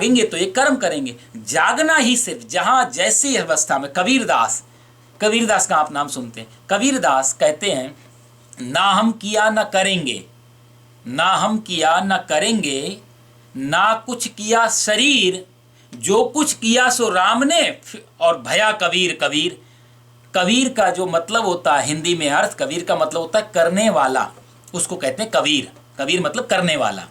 जागेंगे तो ये कर्म करेंगे। जागना ही सिर्फ, जहां जैसी अवस्था में, कबीरदास का आप नाम सुनते हैं। कबीरदास कहते हैं, ना हम किया न करेंगे, ना हम किया न करेंगे, ना कुछ किया शरीर, जो कुछ किया सो राम ने, और भया कबीर कबीर। कबीर का जो मतलब होता है हिंदी में अर्थ, कबीर का मतलब होता है करने वाला, उसको कहते हैं कबीर। कबीर मतलब करने वाला।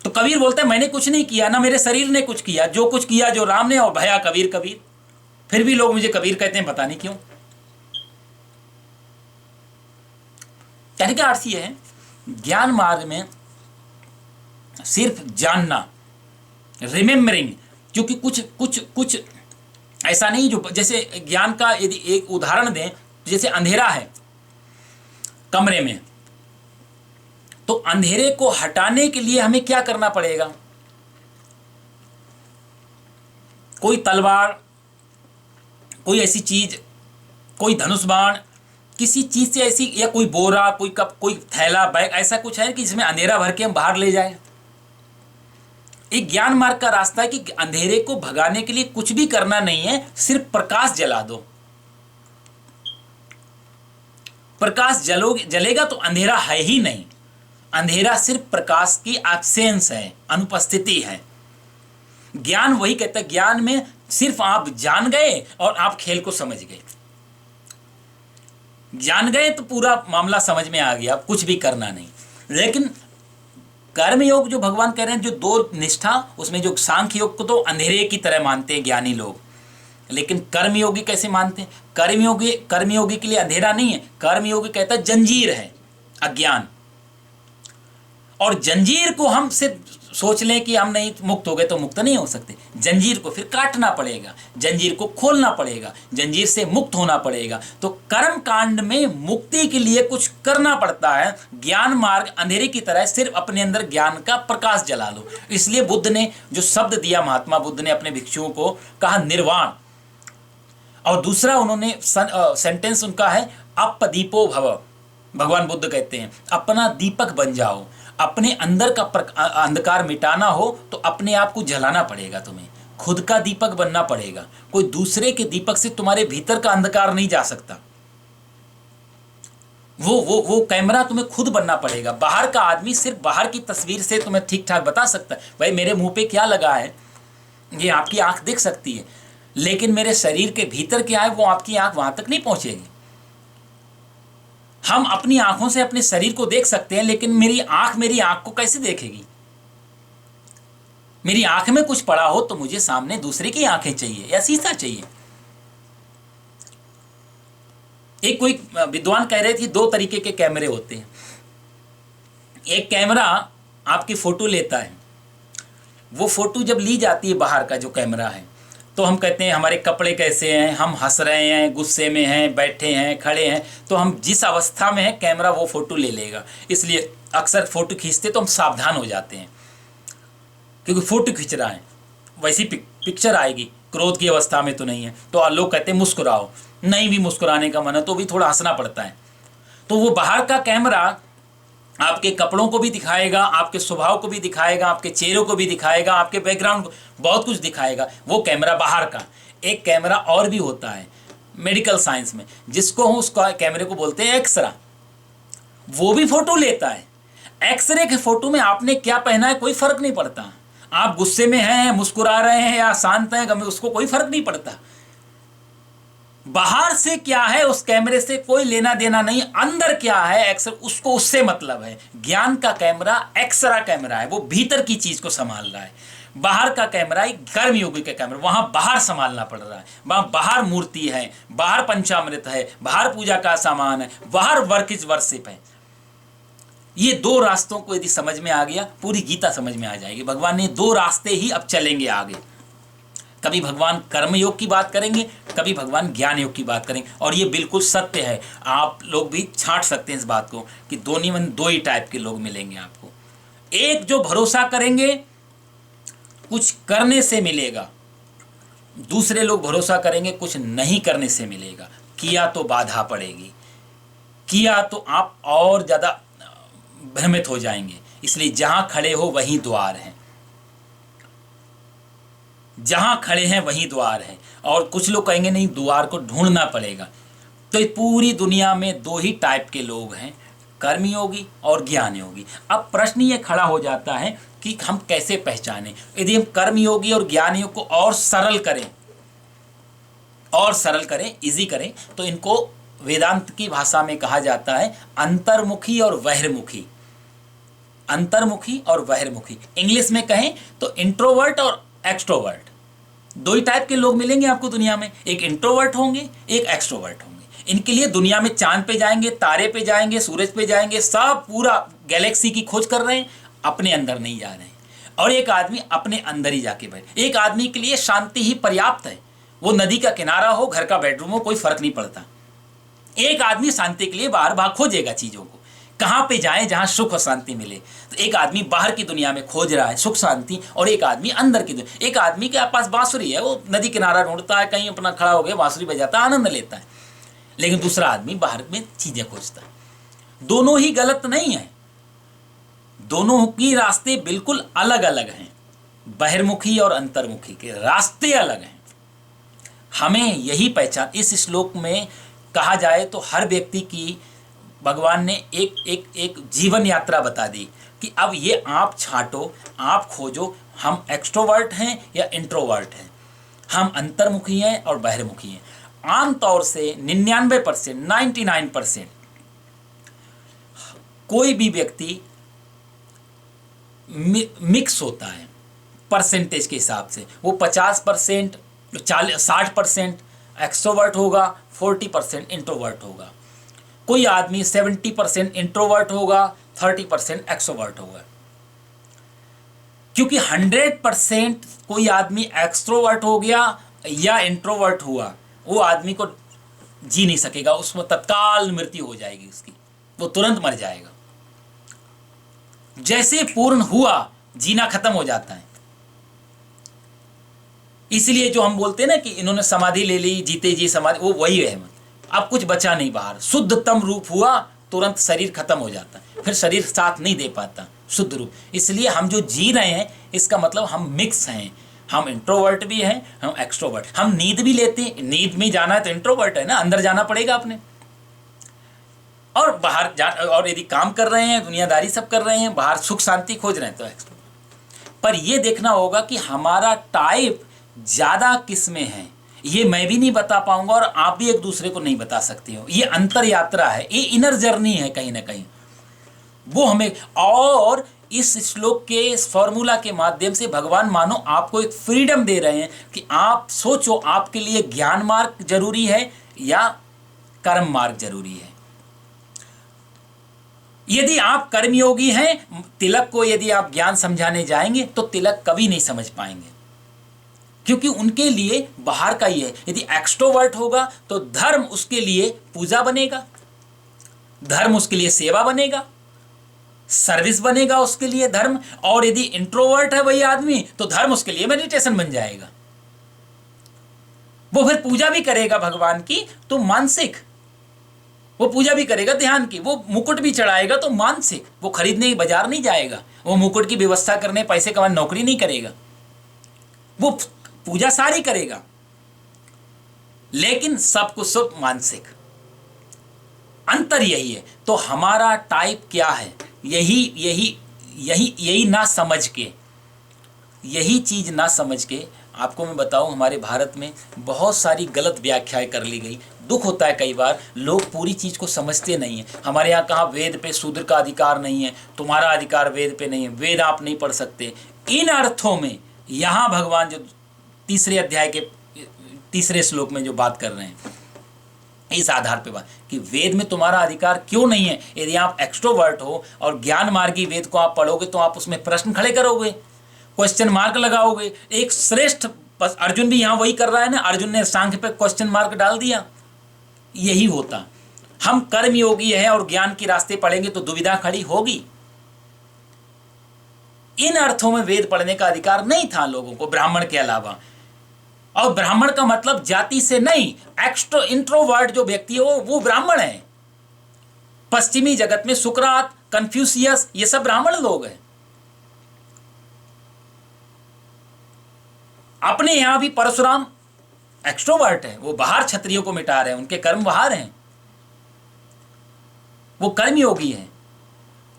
तो कबीर बोलते हैं मैंने कुछ नहीं किया, ना मेरे शरीर ने कुछ किया, जो कुछ किया जो राम ने, और भया कबीर कबीर। फिर भी लोग मुझे कबीर कहते हैं, पता नहीं क्यों। कहने का अर्थ यह है, ज्ञान मार्ग में सिर्फ जानना, रिमेम्बरिंग, क्योंकि कुछ कुछ कुछ ऐसा नहीं जो, जैसे ज्ञान का यदि एक उदाहरण दें, जैसे अंधेरा है कमरे में, तो अंधेरे को हटाने के लिए हमें क्या करना पड़ेगा? कोई तलवार, कोई ऐसी चीज, कोई धनुष बाण, किसी चीज से ऐसी, या कोई बोरा, कोई कप, कोई थैला, बैग, ऐसा कुछ है कि जिसमें अंधेरा भर के हम बाहर ले जाएं। एक ज्ञान मार्ग का रास्ता है कि अंधेरे को भगाने के लिए कुछ भी करना नहीं है, सिर्फ प्रकाश जला दो। प्रकाश जलेगा तो अंधेरा है ही नहीं। अंधेरा सिर्फ प्रकाश की एब्सेंस है, अनुपस्थिति है। ज्ञान वही कहता है, ज्ञान में सिर्फ आप जान गए और आप खेल को समझ गए। जान गए तो पूरा मामला समझ में आ गया, कुछ भी करना नहीं। लेकिन कर्मयोग जो भगवान कह रहे हैं, जो दो निष्ठा, उसमें जो सांख्य योग को तो अंधेरे की तरह मानते हैं ज्ञानी लोग, लेकिन कर्मयोगी कैसे मानते हैं? कर्मयोगी के लिए अंधेरा नहीं है। कर्मयोगी कहता है जंजीर है, अज्ञान। और जंजीर को हम सिर्फ सोच लें कि हम नहीं मुक्त हो गए, तो मुक्त नहीं हो सकते। जंजीर को फिर काटना पड़ेगा, जंजीर को खोलना पड़ेगा, जंजीर से मुक्त होना पड़ेगा। तो कर्म कांड में मुक्ति के लिए कुछ करना पड़ता है। ज्ञान मार्ग अंधेरे की तरह, सिर्फ अपने अंदर ज्ञान का प्रकाश जला लो। इसलिए बुद्ध ने जो शब्द दिया, महात्मा बुद्ध ने अपने भिक्षुओं को कहा निर्वाण, और दूसरा उन्होंने सेंटेंस उनका है अपदीपो भव। भगवान बुद्ध कहते हैं अपना दीपक बन जाओ। अपने अंदर का अंधकार मिटाना हो तो अपने आप को जलाना पड़ेगा, तुम्हें खुद का दीपक बनना पड़ेगा। कोई दूसरे के दीपक से तुम्हारे भीतर का अंधकार नहीं जा सकता। वो कैमरा तुम्हें खुद बनना पड़ेगा। बाहर का आदमी सिर्फ बाहर की तस्वीर से तुम्हें ठीक ठाक बता सकता है, भाई मेरे मुंह पे क्या लगा है, ये आपकी आंख देख सकती है, लेकिन मेरे शरीर के भीतर क्या है वो आपकी आंख वहां तक नहीं पहुंचेगी। हम अपनी आंखों से अपने शरीर को देख सकते हैं, लेकिन मेरी आंख को कैसे देखेगी? मेरी आंख में कुछ पड़ा हो तो मुझे सामने दूसरे की आंखें चाहिए या शीशा चाहिए। एक कोई विद्वान कह रहे थे 2 तरीके के कैमरे होते हैं। एक कैमरा आपकी फोटो लेता है, वो फोटो जब ली जाती है, बाहर का जो कैमरा है, तो हम कहते हैं हमारे कपड़े कैसे हैं, हम हंस रहे हैं, गुस्से में हैं, बैठे हैं, खड़े हैं, तो हम जिस अवस्था में हैं कैमरा वो फ़ोटो ले लेगा। इसलिए अक्सर फ़ोटो खींचते तो हम सावधान हो जाते हैं, क्योंकि फ़ोटो खींच रहा है, वैसी पिक्चर आएगी। क्रोध की अवस्था में तो नहीं है, तो लोग कहते हैं मुस्कुराओ, नहीं भी मुस्कुराने का मन है तो भी थोड़ा हंसना पड़ता है। तो वो बाहर का कैमरा आपके कपड़ों को भी दिखाएगा, आपके स्वभाव को भी दिखाएगा, आपके चेहरों को भी दिखाएगा, आपके बैकग्राउंड को, बहुत कुछ दिखाएगा। वो कैमरा बाहर का। एक कैमरा और भी होता है मेडिकल साइंस में, जिसको हम उसका कैमरे को बोलते हैं एक्सरा। वो भी फोटो लेता है। एक्सरे के फोटो में आपने क्या पहना है कोई फर्क नहीं पड़ता। आप गुस्से में हैं, मुस्कुरा रहे हैं या शांत हैं, उसको कोई फर्क नहीं पड़ता। बाहर से क्या है उस कैमरे से कोई लेना देना नहीं, अंदर क्या है एक्सरा, उसको उससे मतलब है। ज्ञान का कैमरा एक्सरा कैमरा है, वो भीतर की चीज को संभाल रहा है। बाहर का कैमरा एक कर्मयोगी का कैमरा, वहां बाहर संभालना पड़ रहा है। वहां बाहर मूर्ति है, बाहर पंचामृत है, बाहर पूजा का सामान है, बाहर वर्क इज वर्शिप है। ये 2 रास्तों को यदि समझ में आ गया, पूरी गीता समझ में आ जाएगी। भगवान ने 2 रास्ते ही अब चलेंगे आगे। कभी भगवान कर्म योग की बात करेंगे, कभी भगवान ज्ञान योग की बात करेंगे। और ये बिल्कुल सत्य है, आप लोग भी छांट सकते हैं इस बात को कि दोनों में 2 ही टाइप के लोग मिलेंगे आपको। एक जो भरोसा करेंगे कुछ करने से मिलेगा, दूसरे लोग भरोसा करेंगे कुछ नहीं करने से मिलेगा। किया तो बाधा पड़ेगी, किया तो आप और ज़्यादा भ्रमित हो जाएंगे। इसलिए जहां खड़े हो वहीं द्वार है। जहां खड़े हैं वहीं द्वार है। और कुछ लोग कहेंगे नहीं, द्वार को ढूंढना पड़ेगा। तो इस पूरी दुनिया में दो ही टाइप के लोग हैं, कर्मयोगी और ज्ञान योगी। अब प्रश्न ये खड़ा हो जाता है कि हम कैसे पहचानें। यदि हम कर्मयोगी और ज्ञान योग को और सरल करें, इजी करें, तो इनको वेदांत की भाषा में कहा जाता है अंतर्मुखी और बहिर्मुखी। अंतर्मुखी और बहिर्मुखी, इंग्लिश में कहें तो इंट्रोवर्ट और एक्सट्रोवर्ट। दो ही टाइप के लोग मिलेंगे आपको दुनिया में, एक इंट्रोवर्ट होंगे, एक एक्सट्रोवर्ट होंगे। इनके लिए दुनिया में चांद पे जाएंगे, तारे पे जाएंगे, सूरज पे जाएंगे, सब पूरा गैलेक्सी की खोज कर रहे हैं, अपने अंदर नहीं जा रहे हैं। और एक आदमी अपने अंदर ही जाके बैठे। एक आदमी के लिए शांति ही पर्याप्त है, वो नदी का किनारा हो, घर का बेडरूम हो, कोई फर्क नहीं पड़ता। एक आदमी शांति के लिए बाहर बाहर खोजेगा चीजों को, कहाँ पे जाएं जहां सुख और शांति मिले। तो एक आदमी बाहर की दुनिया में खोज रहा है सुख शांति, और एक आदमी अंदर की दुनिया। एक आदमी के पास बांसुरी है, वो नदी किनारा ढूंढता है, कहीं अपना खड़ा हो गया बांसुरी बजाता है, आनंद लेता है। लेकिन दूसरा आदमी बाहर में चीजें खोजता है। दोनों ही गलत नहीं है, दोनों की रास्ते बिल्कुल अलग अलग हैं। बहिर्मुखी और अंतर्मुखी के रास्ते अलग हैं। हमें यही पहचान, इस श्लोक में कहा जाए तो हर व्यक्ति की भगवान ने एक जीवन यात्रा बता दी कि अब ये आप छांटो, आप खोजो, हम एक्सट्रोवर्ट हैं या इंट्रोवर्ट हैं, हम अंतर्मुखी हैं और बहिर्मुखी हैं। आमतौर से 99%, 99% कोई भी व्यक्ति मिक्स होता है परसेंटेज के हिसाब से। वो 50%, 60% एक्सट्रोवर्ट होगा, 40% इंट्रोवर्ट होगा। कोई आदमी 70% इंट्रोवर्ट होगा, 30% एक्सट्रोवर्ट होगा। क्योंकि 100% कोई आदमी एक्सट्रोवर्ट हो गया या इंट्रोवर्ट हुआ, वो आदमी को जी नहीं सकेगा, उसमें तत्काल मृत्यु हो जाएगी उसकी, वो तुरंत मर जाएगा। जैसे पूर्ण हुआ जीना खत्म हो जाता है। इसलिए जो हम बोलते हैं ना कि इन्होंने समाधि ले ली, जीते जी समाधि, वो वही है। अब कुछ बचा नहीं बाहर, शुद्धतम रूप हुआ, तुरंत शरीर खत्म हो जाता है, फिर शरीर साथ नहीं दे पाता शुद्ध रूप। इसलिए हम जो जी रहे हैं, इसका मतलब हम मिक्स हैं, हम इंट्रोवर्ट भी हैं, हम एक्सट्रोवर्ट। हम नींद भी लेते हैं, नींद में जाना है तो इंट्रोवर्ट है ना, अंदर जाना पड़ेगा अपने। और बाहर और यदि काम कर रहे हैं, दुनियादारी सब कर रहे हैं, बाहर सुख शांति खोज रहे हैं तो एक्सट्रोवर्ट। पर यह देखना होगा कि हमारा टाइप ज्यादा किस में है, ये मैं भी नहीं बता पाऊंगा और आप भी एक दूसरे को नहीं बता सकते हो। ये अंतर यात्रा है, ये इनर जर्नी है कहीं ना कहीं, वो हमें। और इस श्लोक के इस फॉर्मूला के माध्यम से भगवान मानो आपको एक फ्रीडम दे रहे हैं कि आप सोचो आपके लिए ज्ञान मार्ग जरूरी है या कर्म मार्ग जरूरी है। यदि आप कर्मयोगी हैं, तिलक को यदि आप ज्ञान समझाने जाएंगे तो तिलक कभी नहीं समझ पाएंगे, क्योंकि उनके लिए बाहर का ही है। यदि एक्सट्रोवर्ट होगा तो धर्म उसके लिए पूजा बनेगा, धर्म उसके लिए सेवा बनेगा, सर्विस बनेगा उसके लिए धर्म। और यदि इंट्रोवर्ट है वही आदमी तो धर्म उसके लिए मेडिटेशन बन जाएगा। वो फिर पूजा भी करेगा भगवान की तो मानसिक, वो पूजा भी करेगा ध्यान की, वो मुकुट भी चढ़ाएगा तो मानसिक। वो खरीदने बाजार नहीं जाएगा, वो मुकुट की व्यवस्था करने, पैसे कमाने नौकरी नहीं करेगा, वो पूजा सारी करेगा, लेकिन सब कुछ सब मानसिक। अंतर यही है। तो हमारा टाइप क्या है, यही ना समझ के, यही चीज ना समझ के आपको मैं बताऊं, हमारे भारत में बहुत सारी गलत व्याख्याएं कर ली गई। दुख होता है कई बार लोग पूरी चीज को समझते नहीं है। हमारे यहाँ कहा वेद पे शूद्र का अधिकार नहीं है, तुम्हारा अधिकार वेद पे नहीं है, वेद आप नहीं पढ़ सकते। इन अर्थों में यहाँ भगवान जो तीसरे अध्याय के तीसरे श्लोक में जो बात कर रहे हैं, इस आधार पे बात कि वेद में तुम्हारा अधिकार क्यों नहीं है। यदि आप एक्सट्रोवर्ट हो और ज्ञान मार्गी वेद को आप पढ़ोगे तो आप उसमें प्रश्न खड़े करोगे, क्वेश्चन मार्क लगाओगे। एक श्रेष्ठ, अर्जुन भी यहाँ वही कर रहा है ना, अर्जुन ने सांख्य पे क्वेश्चन मार्क डाल दिया। यही होता, हम कर्मयोगी है और ज्ञान के रास्ते पढ़ेंगे तो दुविधा खड़ी होगी। इन अर्थों में वेद पढ़ने का अधिकार नहीं था लोगों को, ब्राह्मण के अलावा। और ब्राह्मण का मतलब जाति से नहीं, इंट्रोवर्ट जो व्यक्ति है वो ब्राह्मण है। पश्चिमी जगत में सुकरात, कन्फ्यूशियस, ये सब ब्राह्मण लोग हैं। अपने यहाँ भी परशुराम एक्सट्रोवर्ट है, वो बाहर क्षत्रियों को मिटा रहे हैं, उनके कर्म बाहर हैं, वो कर्मयोगी हैं।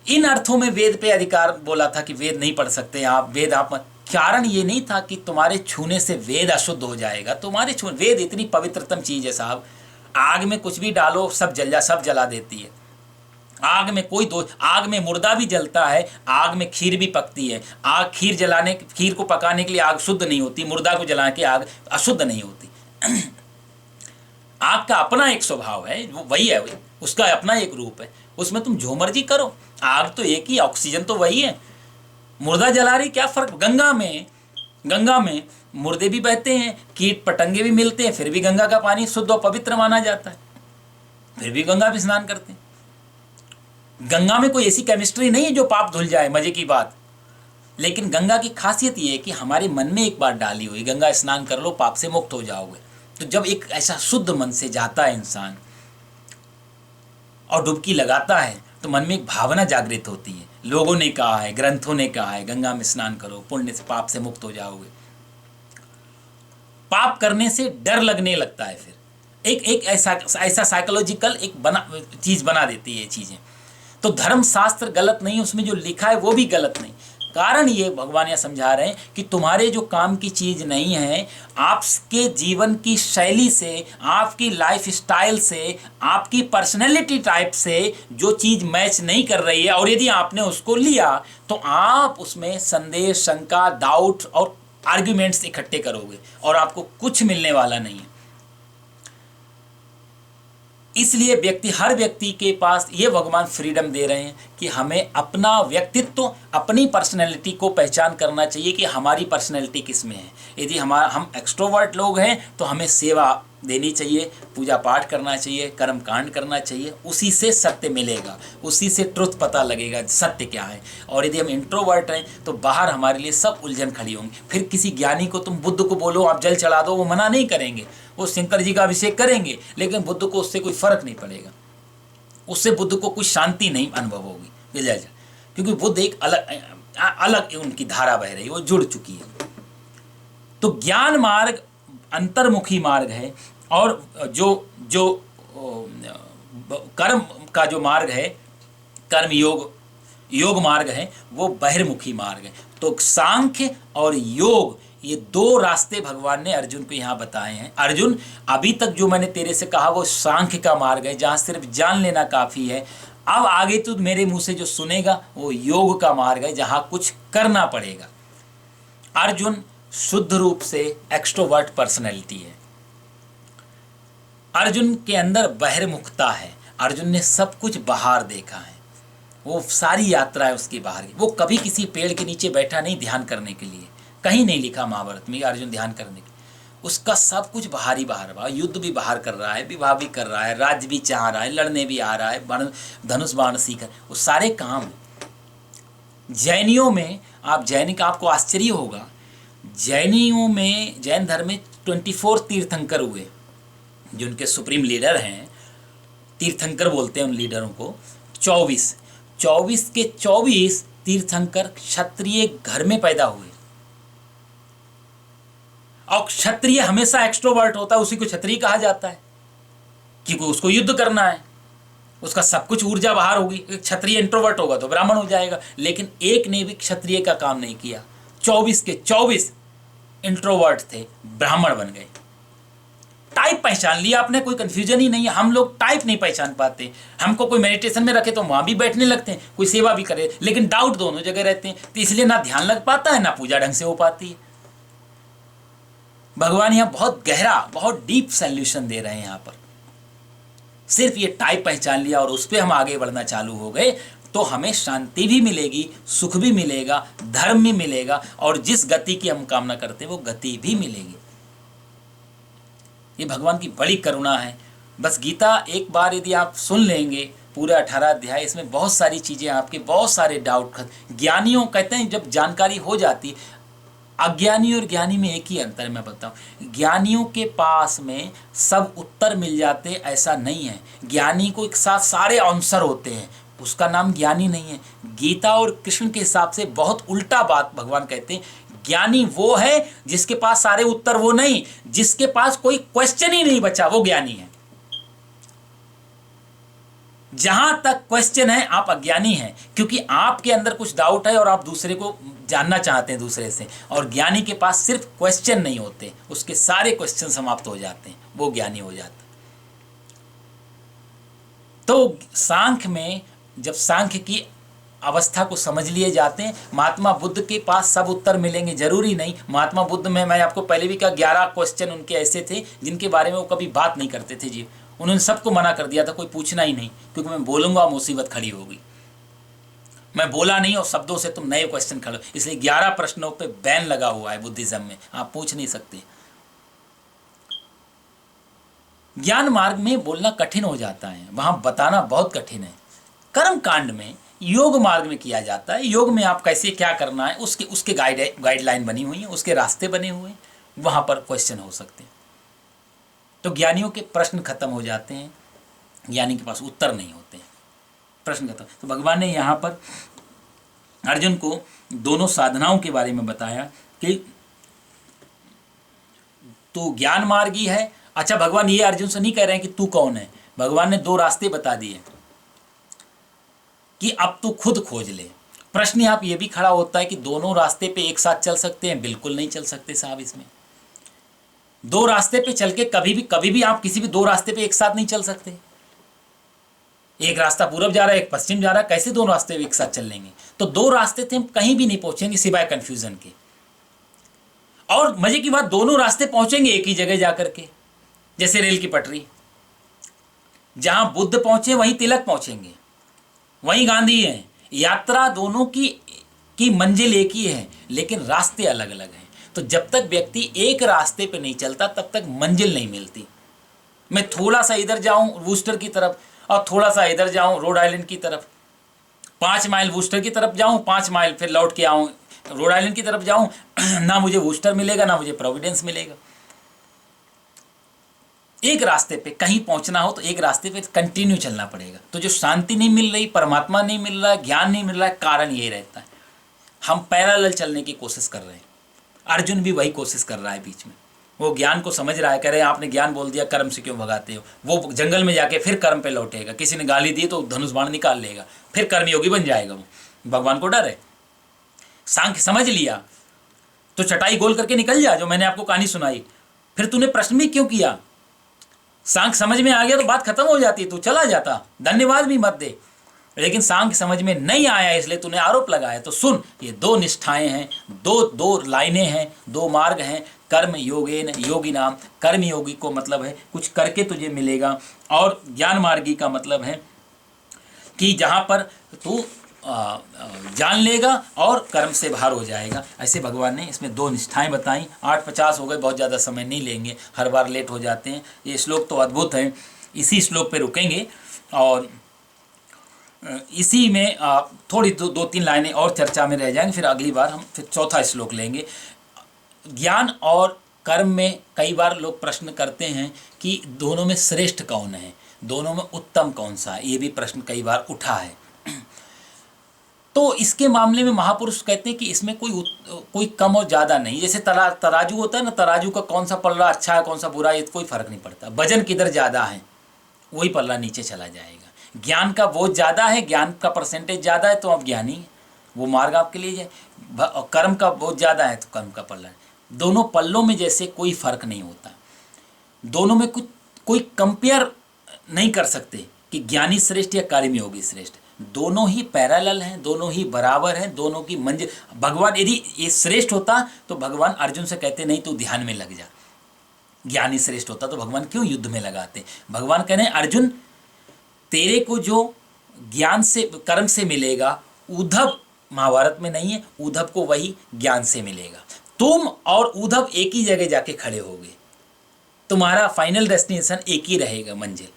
इन अर्थों में वेद पे अधिकार बोला था कि वेद नहीं पढ़ सकते आप, वेद आप मत। कारण ये नहीं था कि तुम्हारे छूने से वेद अशुद्ध हो जाएगा, तुम्हारे छूने, वेद इतनी पवित्रतम चीज है साहब, आग में कुछ भी डालो सब जला देती है। आग में कोई दो, आग में मुर्दा भी जलता है, आग में खीर भी पकती है। आग खीर को पकाने के लिए आग शुद्ध नहीं होती, मुर्दा को जला के आग अशुद्ध नहीं होती। आग का अपना एक स्वभाव है, वो वही है, उसका अपना एक रूप है, उसमें तुम जो मर्जी करो, आग तो एक ही, ऑक्सीजन तो वही है। मुर्दा जला रही, क्या फर्क। गंगा में मुर्दे भी बहते हैं, कीट पतंगे भी मिलते हैं, फिर भी गंगा का पानी शुद्ध और पवित्र माना जाता है, फिर भी गंगा में स्नान करते हैं। गंगा में कोई ऐसी केमिस्ट्री नहीं है जो पाप धुल जाए, मजे की बात। लेकिन गंगा की खासियत ये है कि हमारे मन में एक बार डाली हुई, गंगा स्नान कर लो पाप से मुक्त हो जाओगे। तो जब एक ऐसा शुद्ध मन से जाता है इंसान और डुबकी लगाता है तो मन में एक भावना जागृत होती है। लोगों ने कहा है, ग्रंथों ने कहा है, गंगा में स्नान करो, पुण्य से, पाप से मुक्त हो जाओगे। पाप करने से डर लगने लगता है, फिर एक ऐसा साइकोलॉजिकल एक चीज बना देती है ये चीजें। तो धर्म शास्त्र गलत नहीं, उसमें जो लिखा है वो भी गलत नहीं। कारण ये भगवान यह समझा रहे हैं कि तुम्हारे जो काम की चीज नहीं है, आपके जीवन की शैली से, आपकी लाइफ स्टाइल से, आपकी पर्सनैलिटी टाइप से जो चीज मैच नहीं कर रही है, और यदि आपने उसको लिया तो आप उसमें संदेह, शंका, डाउट और आर्ग्यूमेंट्स इकट्ठे करोगे और आपको कुछ मिलने वाला नहीं है। इसलिए हर व्यक्ति के पास ये भगवान फ्रीडम दे रहे हैं कि हमें अपना व्यक्तित्व, अपनी पर्सनैलिटी को पहचान करना चाहिए कि हमारी पर्सनैलिटी किस में है। यदि हम एक्सट्रोवर्ट लोग हैं तो हमें सेवा देनी चाहिए, पूजा पाठ करना चाहिए, कर्म कांड करना चाहिए, उसी से सत्य मिलेगा, उसी से ट्रुथ पता लगेगा सत्य क्या है। और यदि हम इंट्रोवर्ट हैं तो बाहर हमारे लिए सब उलझन खड़ी होंगी। फिर किसी ज्ञानी को तुम बुद्ध को बोलो आप जल चढ़ा दो, वो मना नहीं करेंगे, वो शंकर जी का अभिषेक करेंगे, लेकिन बुद्ध को उससे कोई फर्क नहीं पड़ेगा, उससे बुद्ध को कुछ शांति नहीं अनुभव होगी, क्योंकि बुद्ध एक अलग उनकी धारा बह रही है, वो जुड़ चुकी है। तो ज्ञान मार्ग अंतर्मुखी मार्ग है, और जो कर्म का जो मार्ग है, कर्म योग मार्ग है, वो बहिर्मुखी मार्ग है। तो सांख्य और योग, ये दो रास्ते भगवान ने अर्जुन को यहाँ बताए हैं। अर्जुन, अभी तक जो मैंने तेरे से कहा वो सांख्य का मार्ग है, जहाँ सिर्फ जान लेना काफी है। अब आगे तू मेरे मुंह से जो सुनेगा वो योग का मार्ग है, जहाँ कुछ करना पड़ेगा। अर्जुन शुद्ध रूप से एक्सट्रोवर्ट पर्सनैलिटी है, अर्जुन के अंदर बहिर्मुखता है, अर्जुन ने सब कुछ बाहर देखा है, वो सारी यात्रा है उसकी बाहर की। वो कभी किसी पेड़ के नीचे बैठा नहीं ध्यान करने के लिए, कहीं नहीं लिखा महाभारत में अर्जुन ध्यान करने के, उसका सब कुछ बाहर ही बाहर। युद्ध भी बाहर कर रहा है, विवाह भी कर रहा है, राज्य भी चाह रहा है, लड़ने भी आ रहा है, धनुष बाण सीख, वो सारे काम। जैनियों में आपको आश्चर्य होगा, जैनियों में, जैन धर्म में 24 तीर्थंकर हुए, जो उनके सुप्रीम लीडर हैं, तीर्थंकर बोलते हैं उन लीडरों को। 24 के 24 तीर्थंकर क्षत्रिय घर में पैदा हुए। और क्षत्रिय हमेशा एक्सट्रोवर्ट होता है, उसी को क्षत्रिय कहा जाता है, क्योंकि उसको युद्ध करना है, उसका सब कुछ ऊर्जा बाहर होगी। क्षत्रिय इंट्रोवर्ट होगा तो ब्राह्मण हो जाएगा, लेकिन एक ने भी क्षत्रिय का काम नहीं किया। 24 के 24 इंट्रोवर्ट थे, ब्राह्मण बन गए। टाइप पहचान लिया आपने, कोई कंफ्यूजन ही नहीं है। हम लोग टाइप नहीं पहचान पाते, हमको कोई मेडिटेशन में रखे तो वहां भी बैठने लगते हैं, कोई सेवा भी करे, लेकिन डाउट दोनों जगह रहते हैं, तो इसलिए ना ध्यान लग पाता है, ना पूजा ढंग से हो पाती है। भगवान यहाँ बहुत गहरा, बहुत डीप सॉल्यूशन दे रहे हैं। यहाँ पर सिर्फ ये टाइप पहचान लिया और उस पर हम आगे बढ़ना चालू हो गए तो हमें शांति भी मिलेगी, सुख भी मिलेगा, धर्म भी मिलेगा, और जिस गति की हम कामना करते हैं वो गति भी मिलेगी। ये भगवान की बड़ी करुणा है। बस गीता एक बार यदि आप सुन लेंगे, पूरे 18 अध्याय, इसमें बहुत सारी चीज़ें, आपके बहुत सारे डाउट, ज्ञानियों कहते हैं जब जानकारी हो जाती, अज्ञानी और ज्ञानी में एक ही अंतर मैं बताऊं, ज्ञानियों के पास में सब उत्तर मिल जाते ऐसा नहीं है। ज्ञानी को एक साथ सारे आंसर होते हैं, उसका नाम ज्ञानी नहीं है। गीता और कृष्ण के हिसाब से बहुत उल्टा बात भगवान कहते हैं, ज्ञानी वो है जिसके पास सारे उत्तर, वो नहीं जिसके पास कोई क्वेश्चन ही नहीं बचा, वो ज्ञानी है। जहां तक क्वेश्चन है आप अज्ञानी हैं, क्योंकि आपके अंदर कुछ डाउट है और आप दूसरे को जानना चाहते हैं दूसरे से। और ज्ञानी के पास सिर्फ क्वेश्चन नहीं होते, उसके सारे क्वेश्चन समाप्त हो जाते हैं, वो ज्ञानी हो जाता है। तो सांख्य में जब सांख्य की अवस्था को समझ लिए जाते हैं, महात्मा बुद्ध के पास सब उत्तर मिलेंगे जरूरी नहीं। महात्मा बुद्ध में मैं आपको पहले भी कहा 11 क्वेश्चन उनके ऐसे थे जिनके बारे में वो कभी बात नहीं करते थे जी। उन्होंने सबको मना कर दिया था, कोई पूछना ही नहीं, क्योंकि मैं बोलूंगा मुसीबत खड़ी होगी। मैं बोला नहीं और शब्दों से तुम नए क्वेश्चन खड़े, इसलिए 11 प्रश्नों पे बैन लगा हुआ है बुद्धिज्म में, आप पूछ नहीं सकते। ज्ञान मार्ग में बोलना कठिन हो जाता है, वहां बताना बहुत कठिन है। कर्म कांड में योग मार्ग में किया जाता है। योग में आप कैसे क्या करना है उसके गाइडलाइन बनी हुई है, उसके रास्ते बने हुए हैं, वहां पर क्वेश्चन हो सकते हैं। तो ज्ञानियों के प्रश्न खत्म हो जाते हैं, ज्ञानी के पास उत्तर नहीं होते हैं, प्रश्न खत्म। तो भगवान ने यहाँ पर अर्जुन को दोनों साधनाओं के बारे में बताया कि तू ज्ञान मार्गी है। अच्छा, भगवान ये अर्जुन से नहीं कह रहे हैं कि तू कौन है, भगवान ने 2 रास्ते बता दिए कि अब तू खुद खोज ले। प्रश्न यहाँ पे ये भी खड़ा होता है कि दोनों रास्ते पे एक साथ चल सकते हैं? बिल्कुल नहीं चल सकते साहब। इसमें 2 रास्ते पे चल के कभी भी आप किसी भी 2 रास्ते पे एक साथ नहीं चल सकते। एक रास्ता पूरब जा रहा है, एक पश्चिम जा रहा है, कैसे 2 रास्ते एक साथ चल लेंगे? तो 2 रास्ते थे, हम कहीं भी नहीं पहुंचेंगे सिवाय कंफ्यूजन के। और मजे की बात, दोनों रास्ते पहुंचेंगे एक ही जगह जाकर के, जैसे रेल की पटरी। जहां बुद्ध पहुंचे वहीं तिलक पहुंचेंगे, वहीं गांधी है। यात्रा दोनों की मंजिल एक ही है, लेकिन रास्ते अलग अलग हैं। तो जब तक व्यक्ति एक रास्ते पे नहीं चलता तब तक मंजिल नहीं मिलती। मैं थोड़ा सा इधर जाऊं वूस्टर की तरफ और थोड़ा सा इधर जाऊं रोड आइलैंड की तरफ, 5 माइल वूस्टर की तरफ जाऊं, 5 माइल फिर लौट के आऊं रोड आइलैंड की तरफ जाऊं, ना मुझे वूस्टर मिलेगा ना मुझे प्रोविडेंस मिलेगा। एक रास्ते पे कहीं पहुंचना हो तो एक रास्ते पे कंटिन्यू चलना पड़ेगा। तो जो शांति नहीं मिल रही, परमात्मा नहीं मिल रहा है, ज्ञान नहीं मिल रहा है, कारण यही रहता है हम पैरेलल चलने की कोशिश कर रहे हैं। अर्जुन भी वही कोशिश कर रहा है बीच में। वो ज्ञान को समझ रहा है, कह रहे हैं आपने ज्ञान बोल दिया, कर्म से क्यों भगाते हो? वो जंगल में जाके फिर कर्म पे लौटेगा, किसी ने गाली दी तो धनुष बाण निकाल लेगा, फिर कर्मयोगी बन जाएगा। वो भगवान को डर है। सांख्य समझ लिया तो चटाई गोल करके निकल जा, जो मैंने आपको कहानी सुनाई। फिर तूने प्रश्न भी क्यों किया? सांख्य समझ में आ गया तो बात खत्म हो जाती, तू चला जाता, धन्यवाद भी मत दे। लेकिन सांख्य समझ में नहीं आया, इसलिए तूने आरोप लगाया। तो सुन, ये 2 निष्ठाएं हैं, दो लाइनें हैं, 2 मार्ग हैं। कर्म योगेन योगिनाम, कर्म योगी को मतलब है कुछ करके तुझे मिलेगा, और ज्ञान मार्गी का मतलब है कि जहाँ पर तू जान लेगा और कर्म से बाहर हो जाएगा। ऐसे भगवान ने इसमें 2 निष्ठाएं बताई। 8:50 हो गए, बहुत ज़्यादा समय नहीं लेंगे, हर बार लेट हो जाते हैं। ये श्लोक तो अद्भुत है, इसी श्लोक पे रुकेंगे और इसी में थोड़ी 2-3 लाइनें और चर्चा में रह जाएंगे। फिर अगली बार हम फिर 4था श्लोक लेंगे। ज्ञान और कर्म में कई बार लोग प्रश्न करते हैं कि दोनों में श्रेष्ठ कौन है, दोनों में उत्तम कौन सा है, ये भी प्रश्न कई बार उठा है। तो इसके मामले में महापुरुष कहते हैं कि इसमें कोई कम और ज़्यादा नहीं। जैसे तराजू होता है ना, तराजू का कौन सा पल्ला अच्छा है कौन सा बुरा है, ये कोई फर्क नहीं पड़ता। वजन किधर ज़्यादा है वही पल्ला नीचे चला जाएगा। ज्ञान का बोझ ज़्यादा है, ज्ञान का परसेंटेज ज़्यादा है तो आप ज्ञानी है, वो मार्ग आपके लिए है। और कर्म का बोझ ज़्यादा है तो कर्म का पल्ला है। दोनों पल्लों में जैसे कोई फर्क नहीं होता, दोनों में कोई कंपेयर नहीं कर सकते कि ज्ञानी श्रेष्ठ या कर्मयोगी श्रेष्ठ। दोनों ही पैरेलल हैं, दोनों ही बराबर हैं, दोनों की मंजिल। भगवान यदि ये श्रेष्ठ होता तो भगवान अर्जुन से कहते नहीं तू ध्यान में लग जा। ज्ञानी श्रेष्ठ होता तो भगवान क्यों युद्ध में लगाते? भगवान कह रहे हैं अर्जुन, तेरे को जो ज्ञान से कर्म से मिलेगा, उद्धव महाभारत में नहीं है, उद्धव को वही ज्ञान से मिलेगा। तुम और उद्धव एक ही जगह जाके खड़े होगे, तुम्हारा फाइनल डेस्टिनेशन एक ही रहेगा मंजिल।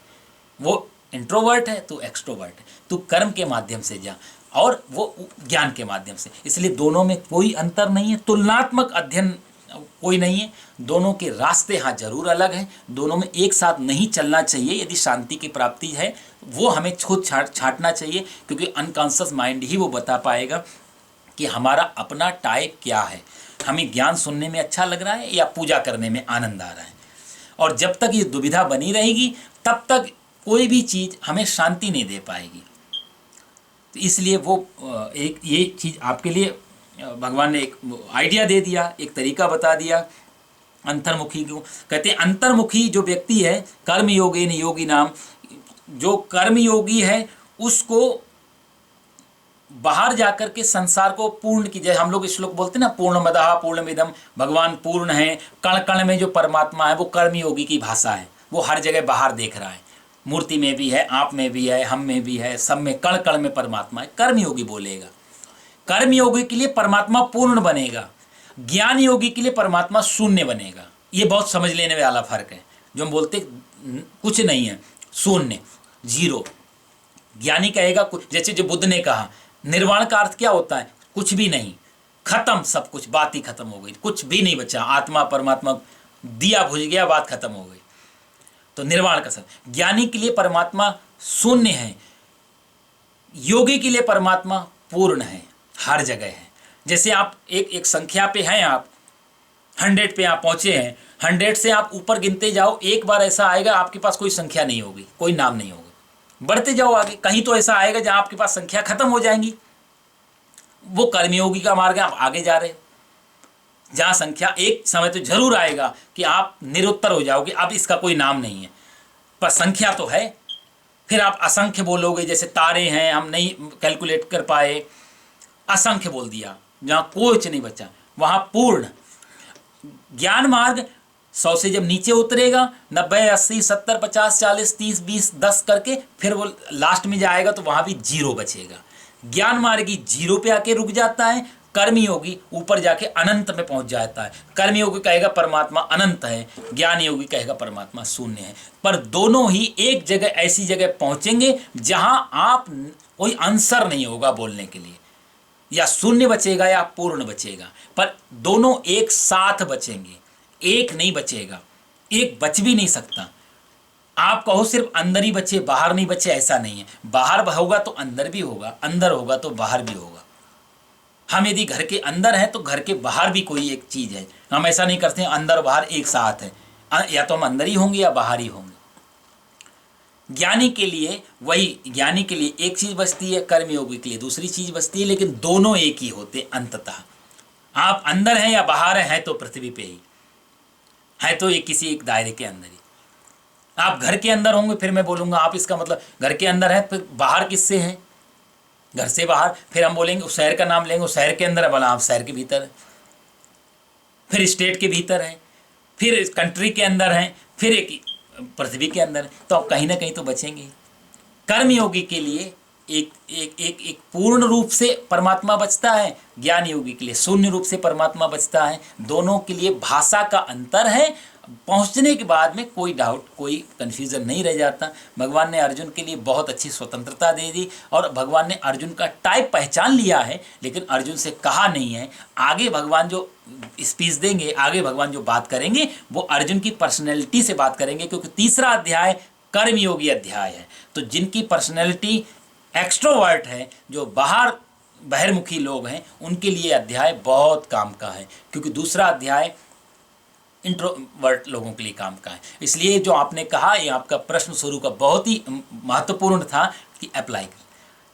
वो इंट्रोवर्ट है तो एक्सट्रोवर्ट है, तू कर्म के माध्यम से जा और वो ज्ञान के माध्यम से। इसलिए दोनों में कोई अंतर नहीं है, तुलनात्मक अध्ययन कोई नहीं है। दोनों के रास्ते हाँ जरूर अलग हैं, दोनों में एक साथ नहीं चलना चाहिए। यदि शांति की प्राप्ति है वो हमें खुद छांटना चाहिए, क्योंकि अनकॉन्शियस माइंड ही वो बता पाएगा कि हमारा अपना टाइप क्या है। हमें ज्ञान सुनने में अच्छा लग रहा है या पूजा करने में आनंद आ रहा है। और जब तक ये दुविधा बनी रहेगी तब तक कोई भी चीज़ हमें शांति नहीं दे पाएगी। तो इसलिए वो एक ये चीज़ आपके लिए भगवान ने एक आइडिया दे दिया, एक तरीका बता दिया अंतर्मुखी को। कहते हैं अंतर्मुखी जो व्यक्ति है, कर्म योगेन योगी नाम, जो कर्म योगी है उसको बाहर जाकर के संसार को पूर्ण की, जैसे हम लोग श्लोक बोलते हैं ना, पूर्णमदः पूर्णमिदं, भगवान पूर्ण है। कण कण में जो परमात्मा है वो कर्मयोगी की भाषा है, वो हर जगह बाहर देख रहा है, मूर्ति में भी है, आप में भी है, हम में भी है, सब में कण कण में परमात्मा है। कर्मयोगी बोलेगा, कर्मयोगी के लिए परमात्मा पूर्ण बनेगा, ज्ञान योगी के लिए परमात्मा शून्य बनेगा। ये बहुत समझ लेने वाला फर्क है। जो हम बोलते कुछ नहीं है, शून्य, जीरो। ज्ञानी कहेगा कुछ, जैसे जो बुद्ध ने कहा निर्वाण का अर्थ क्या होता है, कुछ भी नहीं, खत्म, सब कुछ, बात ही खत्म हो गई, कुछ भी नहीं बचा, आत्मा परमात्मा दिया बुझ गया, बात खत्म हो गई। तो निर्वाण का सब। ज्ञानी के लिए परमात्मा शून्य है, योगी के लिए परमात्मा पूर्ण है, हर जगह है। जैसे आप एक संख्या पे हैं, आप 100 पे आप पहुंचे हैं, 100 से आप ऊपर गिनते जाओ, एक बार ऐसा आएगा आपके पास कोई संख्या नहीं होगी, कोई नाम नहीं होगा। बढ़ते जाओ आगे, कहीं तो ऐसा आएगा जहां आपके पास संख्या खत्म हो जाएंगी, वो कर्मयोगी का मार्ग है, आप आगे जा रहे हो। जहां संख्या, एक समय तो जरूर आएगा कि आप निरुत्तर हो जाओगे, अब इसका कोई नाम नहीं है, पर संख्या तो है। फिर आप असंख्य बोलोगे, जैसे तारे हैं, हम नहीं कैलकुलेट कर पाए, असंख्य बोल दिया, जहां कुछ नहीं बचा वहां पूर्ण। ज्ञान मार्ग 100 से जब नीचे उतरेगा, 90, 80, 70, 50, 40, 30, 20, 10 करके फिर वो लास्ट में जाएगा तो वहां भी जीरो बचेगा। ज्ञान मार्गी जीरो पे आके रुक जाता है, कर्मयोगी ऊपर जाके अनंत में पहुंच जाता है। कर्मयोगी कहेगा परमात्मा अनंत है, ज्ञान योगी कहेगा परमात्मा शून्य है। पर दोनों ही एक जगह, ऐसी जगह पहुंचेंगे जहां आप कोई आंसर नहीं होगा बोलने के लिए, या शून्य बचेगा या पूर्ण बचेगा, पर दोनों एक साथ बचेंगे, एक नहीं बचेगा, एक बच भी नहीं सकता। आप कहो सिर्फ अंदर ही बचे बाहर नहीं बचे, ऐसा नहीं है। बाहर होगा तो अंदर भी होगा, अंदर होगा तो बाहर भी होगा। हम यदि घर के अंदर हैं तो घर के बाहर भी कोई एक चीज है। हम ऐसा नहीं करते हैं अंदर बाहर एक साथ है, या तो हम अंदर ही होंगे या बाहर ही होंगे। ज्ञानी के लिए वही, ज्ञानी के लिए एक चीज बचती है, कर्मयोगी के लिए दूसरी चीज बचती है, लेकिन दोनों एक ही होते अंततः। आप अंदर हैं या बाहर हैं तो पृथ्वी पे ही है, तो ये किसी एक दायरे के अंदर ही। आप घर के अंदर होंगे फिर मैं बोलूंगा आप, इसका मतलब घर के अंदर है, फिर बाहर किससे हैं, घर से बाहर। फिर हम बोलेंगे उस शहर का नाम लेंगे, उस शहर के अंदर है, बोला आप शहर के भीतर है, फिर स्टेट के भीतर है, फिर कंट्री के अंदर है, फिर एक पृथ्वी के अंदर है, तो आप कहीं ना कहीं तो बचेंगे। कर्मयोगी के लिए एक एक एक एक पूर्ण रूप से परमात्मा बचता है, ज्ञान योगी के लिए शून्य रूप से परमात्मा बचता है। दोनों के लिए भाषा का अंतर है, पहुंचने के बाद में कोई डाउट, कोई कन्फ्यूज़न नहीं रह जाता। भगवान ने अर्जुन के लिए बहुत अच्छी स्वतंत्रता दे दी, और भगवान ने अर्जुन का टाइप पहचान लिया है, लेकिन अर्जुन से कहा नहीं है। आगे भगवान जो स्पीच देंगे, आगे भगवान जो बात करेंगे, वो अर्जुन की पर्सनैलिटी से बात करेंगे, क्योंकि तीसरा अध्याय कर्मयोगी अध्याय है। तो जिनकी पर्सनैलिटी एक्सट्रोवर्ट है, जो बहिर्मुखी लोग हैं, उनके लिए अध्याय बहुत काम का है, क्योंकि दूसरा अध्याय इंट्रोवर्ट लोगों के लिए काम का है। इसलिए जो आपने कहा, ये आपका प्रश्न शुरू का बहुत ही महत्वपूर्ण था कि अप्लाई कर,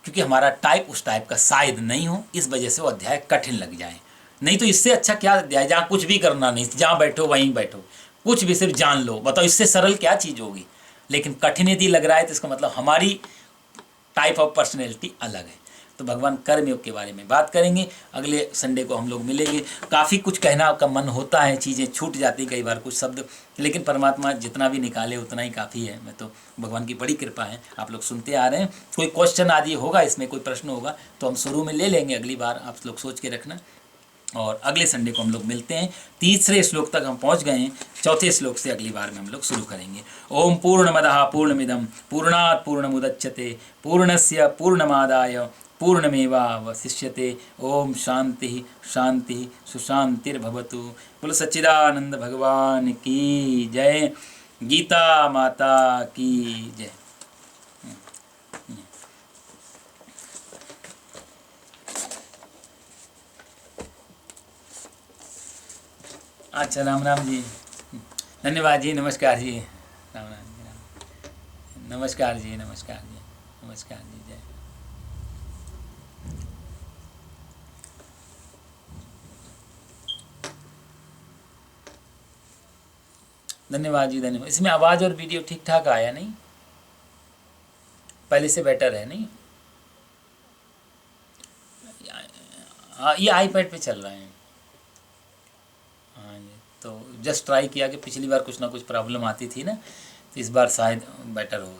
क्योंकि हमारा टाइप उस टाइप का शायद नहीं हो, इस वजह से वो अध्याय कठिन लग जाए। नहीं तो इससे अच्छा क्या अध्याय, जहाँ कुछ भी करना नहीं, जहाँ बैठो वहीं बैठो, कुछ भी सिर्फ जान लो, बताओ इससे सरल क्या चीज़ होगी। लेकिन कठिन यदि लग रहा है तो इसका मतलब हमारी टाइप ऑफ पर्सनैलिटी अलग है। तो भगवान कर्मयोग के बारे में बात करेंगे, अगले संडे को हम लोग मिलेंगे। काफ़ी कुछ कहना का मन होता है, चीज़ें छूट जाती कई बार कुछ शब्द, लेकिन परमात्मा जितना भी निकाले उतना ही काफ़ी है। मैं तो भगवान की बड़ी कृपा है, आप लोग सुनते आ रहे हैं। कोई क्वेश्चन आदि होगा, इसमें कोई प्रश्न होगा तो हम शुरू में ले लेंगे, अगली बार आप लोग सोच के रखना। और अगले संडे को हम लोग मिलते हैं। तीसरे श्लोक तक हम पहुंच गए हैं, चौथे श्लोक से अगली बार में हम लोग शुरू करेंगे। ओम पूर्णमदः पूर्णमिदं पूर्णात् पूर्णमुदच्यते पूर्णस्य पूर्णमादाय पूर्णमेवावशिष्यते। ओम शांति शांति सुशांतिर्भवतु। बोलो सच्चिदानंद भगवान की जय, गीता माता की जय। अच्छा, राम राम जी, धन्यवाद जी, नमस्कार जी, राम राम जी, नमस्कार जी, नमस्कार जी, नमस्कार जी, जय। धन्यवाद जी, धन्यवाद। इसमें आवाज़ और वीडियो ठीक ठाक आया नहीं? पहले से बेटर है नहीं? हाँ, ये आईपैड पे चल रहा है। हाँ जी, तो जस्ट ट्राई किया कि पिछली बार कुछ ना कुछ प्रॉब्लम आती थी ना, तो इस बार शायद बेटर हो।